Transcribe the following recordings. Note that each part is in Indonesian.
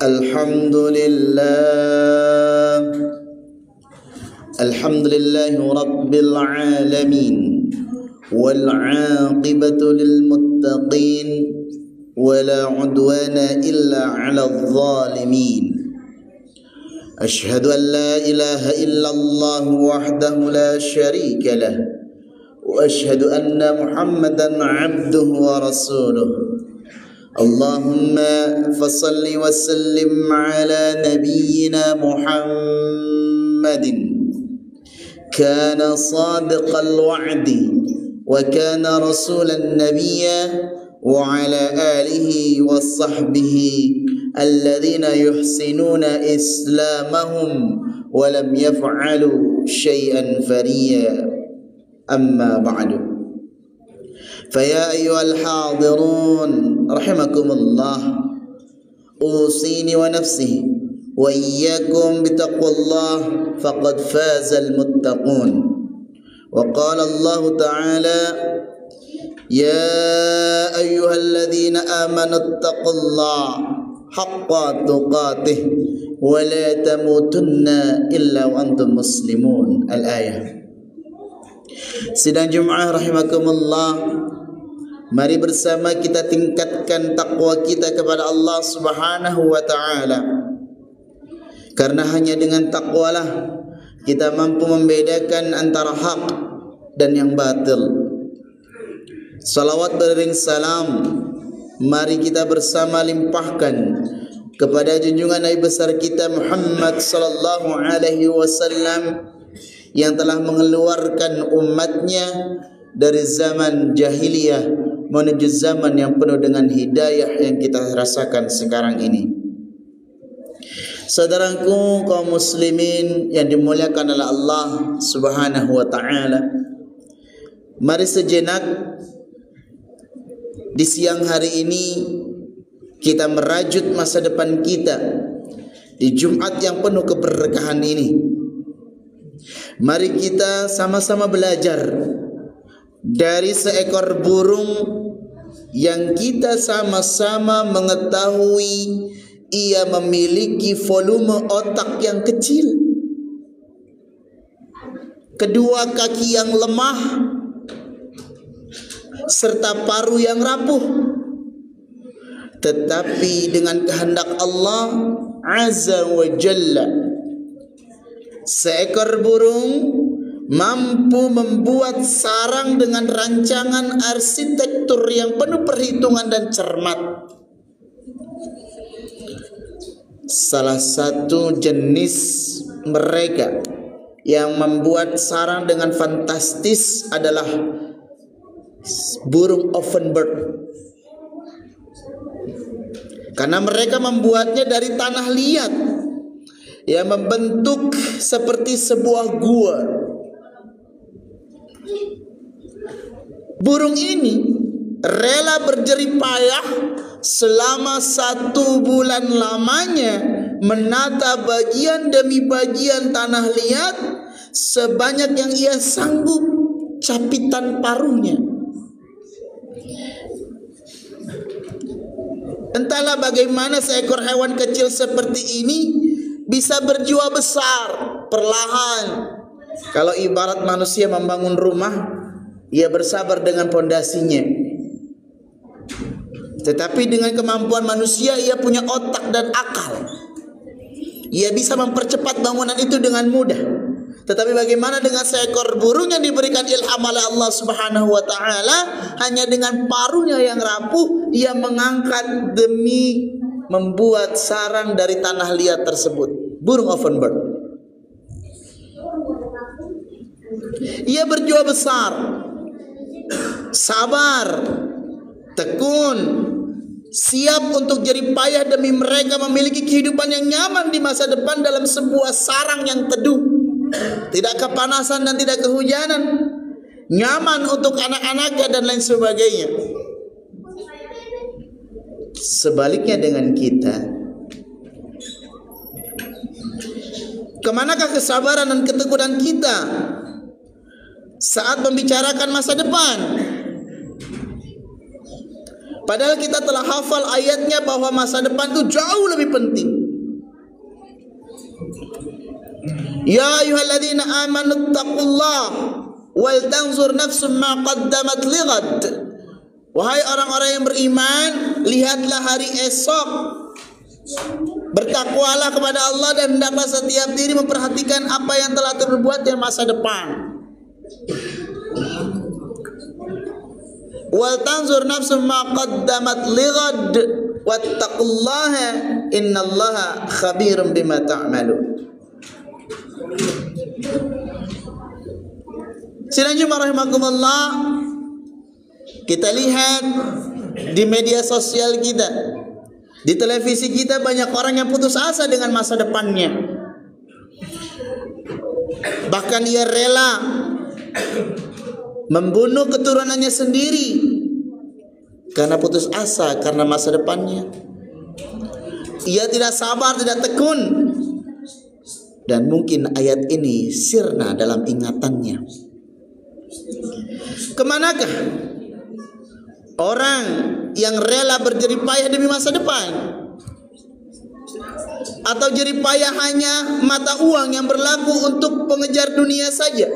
Alhamdulillah Rabbil Alamin wal 'aqibatu lil muttaqin wala 'udwana illa 'alal zalimin. Ashhadu an la ilaha illallah wahdahu la syarika lah wa ashhadu anna Muhammadan 'abduhu wa rasuluh. Allahumma fasalli wa sallim ala nabiyyina Muhammadin kana sadiqal wa'di wa kana rasulan nabiyya wa ala alihi wa sahbihi alladhina yuhsinuna islamahum wa lam yaf'alu syai'an fariya. Amma ba'du. Faya ayyuhal hadirun rahimakumullah, usini wa nafsi wa iyyakum bitaqwallah faqad fazal muttaqun. Wa qala Allah ta'ala ya ayyuhalladzina amanu taqullaha haqqa tuqatih wa la tamutunna illa wa antum muslimun. Al-ayah. Sidang Jum'ah rahimakumullah, mari bersama kita tingkatkan takwa kita kepada Allah Subhanahu wa ta'ala. Karena hanya dengan takwalah kita mampu membedakan antara hak dan yang batil. Salawat beriring salam mari kita bersama limpahkan kepada junjungan Nabi besar kita Muhammad sallallahu alaihi wasallam yang telah mengeluarkan umatnya dari zaman jahiliyah menuju zaman yang penuh dengan hidayah yang kita rasakan sekarang ini. Saudaraku kaum muslimin yang dimuliakan oleh Allah Subhanahu wa ta'ala, mari sejenak di siang hari ini kita merajut masa depan kita di Jumat yang penuh keberkahan ini. Mari kita sama-sama belajar dari seekor burung yang kita sama-sama mengetahui ia memiliki volume otak yang kecil, kedua kaki yang lemah, serta paruh yang rapuh. Tetapi dengan kehendak Allah Azza wa Jalla, seekor burung mampu membuat sarang dengan rancangan arsitektur yang penuh perhitungan dan cermat. Salah satu jenis mereka yang membuat sarang dengan fantastis adalah burung ovenbird. Karena mereka membuatnya dari tanah liat yang membentuk seperti sebuah gua. Burung ini rela berjerih payah selama 1 bulan lamanya menata bagian demi bagian tanah liat sebanyak yang ia sanggup capitan paruhnya. Entahlah bagaimana seekor hewan kecil seperti ini bisa berjiwa besar perlahan. Kalau ibarat manusia membangun rumah, ia bersabar dengan pondasinya. Tetapi dengan kemampuan manusia, ia punya otak dan akal. Ia bisa mempercepat bangunan itu dengan mudah. Tetapi bagaimana dengan seekor burung yang diberikan ilham oleh Allah Subhanahu wa ta'ala, hanya dengan paruhnya yang rapuh, ia mengangkat demi membuat sarang dari tanah liat tersebut. Burung ovenbird. Ia berjiwa besar, sabar, tekun, siap untuk jerih payah demi mereka memiliki kehidupan yang nyaman di masa depan dalam sebuah sarang yang teduh, tidak kepanasan dan tidak kehujanan, nyaman untuk anak-anaknya dan lain sebagainya. Sebaliknya dengan kita, kemanakah kesabaran dan ketekunan kita saat membicarakan masa depan? Padahal kita telah hafal ayatnya bahwa masa depan itu jauh lebih penting. Ya ayyuhalladzina amanu taqullah wal tanzur nafsum ma qaddamat lighad. Wahai orang-orang yang beriman, lihatlah hari esok. Bertakwalah kepada Allah dan hendaklah setiap diri memperhatikan apa yang telah terbuat di masa depan. Wal tanzur nafsum ma qaddamat lighad wattaqullaha innallaha khabirum bima ta'malun. Selanjutnya rahimakumullah, kita lihat di media sosial kita, di televisi kita, banyak orang yang putus asa dengan masa depannya. Bahkan ia rela membunuh keturunannya sendiri karena putus asa karena masa depannya. Ia tidak sabar, tidak tekun. Dan mungkin ayat ini sirna dalam ingatannya. Kemanakah orang yang rela berjerih payah demi masa depan? Atau jerih payah hanya mata uang yang berlaku untuk pengejar dunia saja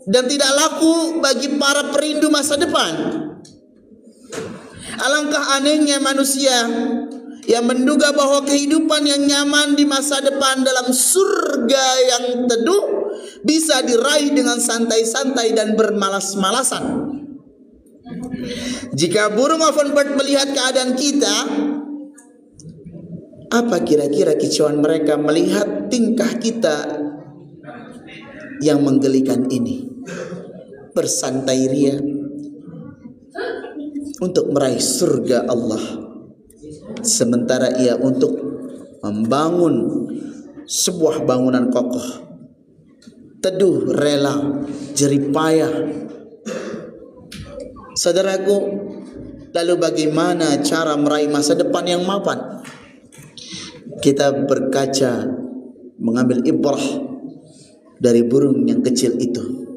dan tidak laku bagi para perindu masa depan? Alangkah anehnya manusia yang menduga bahwa kehidupan yang nyaman di masa depan dalam surga yang teduh bisa diraih dengan santai-santai dan bermalas-malasan. Jika burung ovenbird melihat keadaan kita, apa kira-kira kicauan mereka melihat tingkah kita yang menggelikan ini? Bersantai ria untuk meraih surga Allah, sementara ia untuk membangun sebuah bangunan kokoh, teduh, rela, jerih payah. Saudaraku, lalu bagaimana cara meraih masa depan yang mapan? Kita berkaca, mengambil ibrah dari burung yang kecil itu.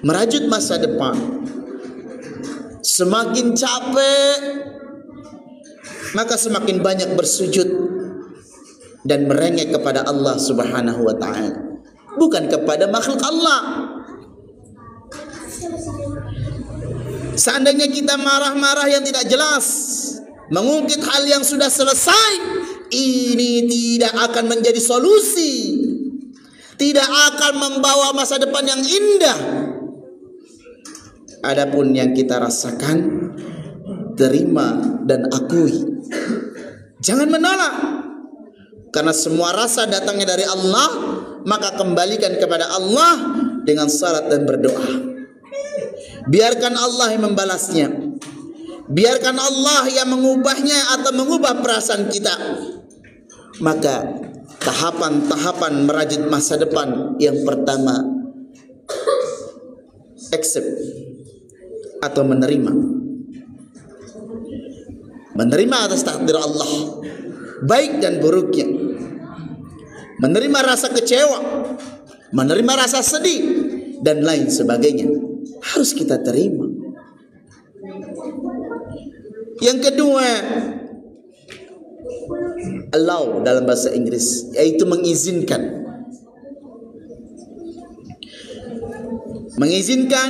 Merajut masa depan, semakin capek maka semakin banyak bersujud dan merengek kepada Allah Subhanahu wa ta'ala, bukan kepada makhluk Allah. Seandainya kita marah-marah yang tidak jelas, mengungkit hal yang sudah selesai, ini tidak akan menjadi solusi, tidak akan membawa masa depan yang indah. Adapun yang kita rasakan, terima dan akui, jangan menolak, karena semua rasa datangnya dari Allah, maka kembalikan kepada Allah dengan salat dan berdoa. Biarkan Allah yang membalasnya, biarkan Allah yang mengubahnya atau mengubah perasaan kita. Maka tahapan-tahapan merajut masa depan yang pertama, accept atau menerima atas takdir Allah, baik dan buruknya. Menerima rasa kecewa, menerima rasa sedih, dan lain sebagainya, harus kita terima. Yang kedua, allow dalam bahasa Inggris, yaitu mengizinkan. Mengizinkan,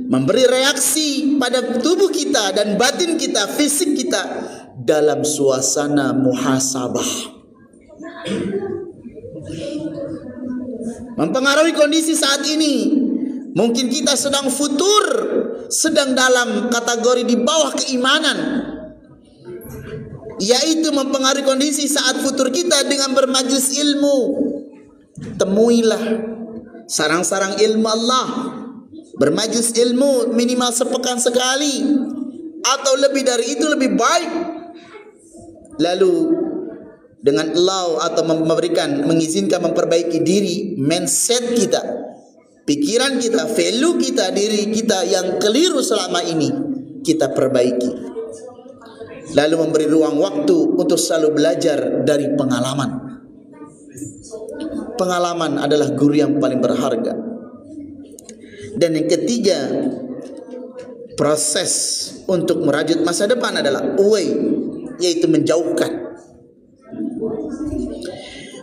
memberi reaksi pada tubuh kita dan batin kita, fisik kita dalam suasana muhasabah. Mempengaruhi kondisi saat ini. Mungkin kita sedang futur, sedang dalam kategori di bawah keimanan, yaitu mempengaruhi kondisi saat futur kita dengan bermajlis ilmu. Temuilah sarang-sarang ilmu Allah, bermajlis ilmu minimal sepekan sekali, atau lebih dari itu lebih baik. Lalu dengan allow atau mengizinkan memperbaiki diri, mindset kita, pikiran kita, value kita, diri kita yang keliru selama ini kita perbaiki. Lalu memberi ruang waktu untuk selalu belajar dari pengalaman. Pengalaman adalah guru yang paling berharga. Dan yang ketiga, proses untuk merajut masa depan adalah away, yaitu menjauhkan,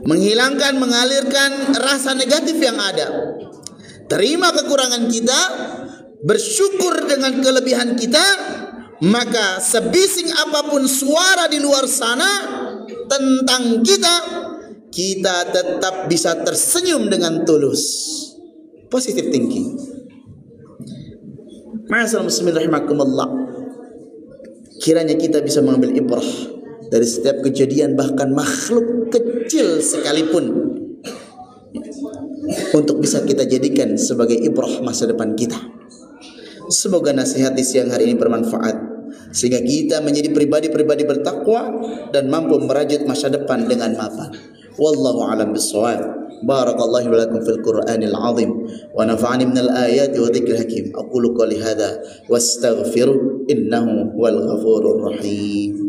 menghilangkan, mengalirkan rasa negatif yang ada. Terima kekurangan kita, bersyukur dengan kelebihan kita, maka sebising apapun suara di luar sana tentang kita, kita tetap bisa tersenyum dengan tulus. Positive thinking. Ma'asyiral muslimin rahimakumullah. Kiranya kita bisa mengambil ibrah dari setiap kejadian, bahkan makhluk kecil sekalipun, untuk bisa kita jadikan sebagai ibrah masa depan kita. Semoga nasihat di siang hari ini bermanfaat, sehingga kita menjadi pribadi-pribadi bertakwa dan mampu merajut masa depan dengan mapan. Wallahu a'lam bissawab. Barakallahu wa lakum fil Qur'anil azim wa nafa'ani minal ayati wa dzikril hakim. Aqulu qouli hadza wastaghfiru innahu wal ghafurur rahim.